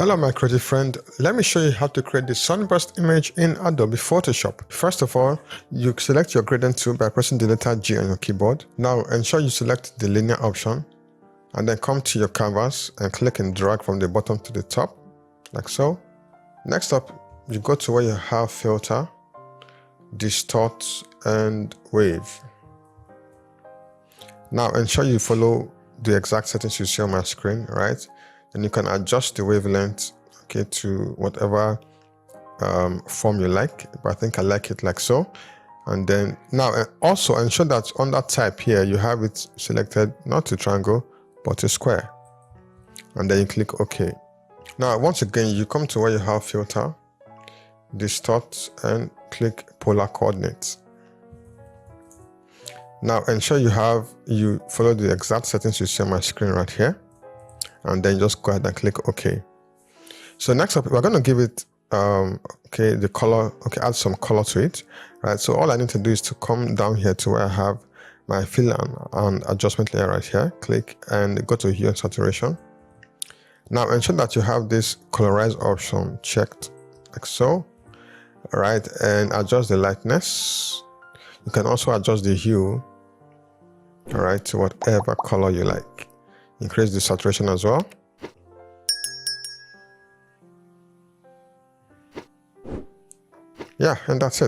Hello my creative friend, let me show you how to create the sunburst image in Adobe Photoshop. First of all, you select your gradient tool by pressing the letter G on your keyboard. Now ensure you select the linear option and then come to your canvas and click and drag from the bottom to the top, like so. Next up, you go to where you have filter, distort and wave. Now ensure you follow the exact settings you see on my screen, right? And you can adjust the wavelength, okay, to whatever form you like, but I think I like it like so. And then now also ensure that on that type here you have it selected, not a triangle but a square, and then you click OK. Now once again you come to where you have filter, distort and click polar coordinates. Now ensure you follow the exact settings you see on my screen right here, and then just go ahead and click OK. So next up, we're going to give it the color, add some color to it, right? So all I need to do is to come down here to where I have my fill and adjustment layer right here, click and go to hue and saturation. Now ensure that you have this colorize option checked like so, right? And adjust the lightness. You can also adjust the hue, all right, to whatever color you like. Increase the saturation as well. Yeah, and that's it.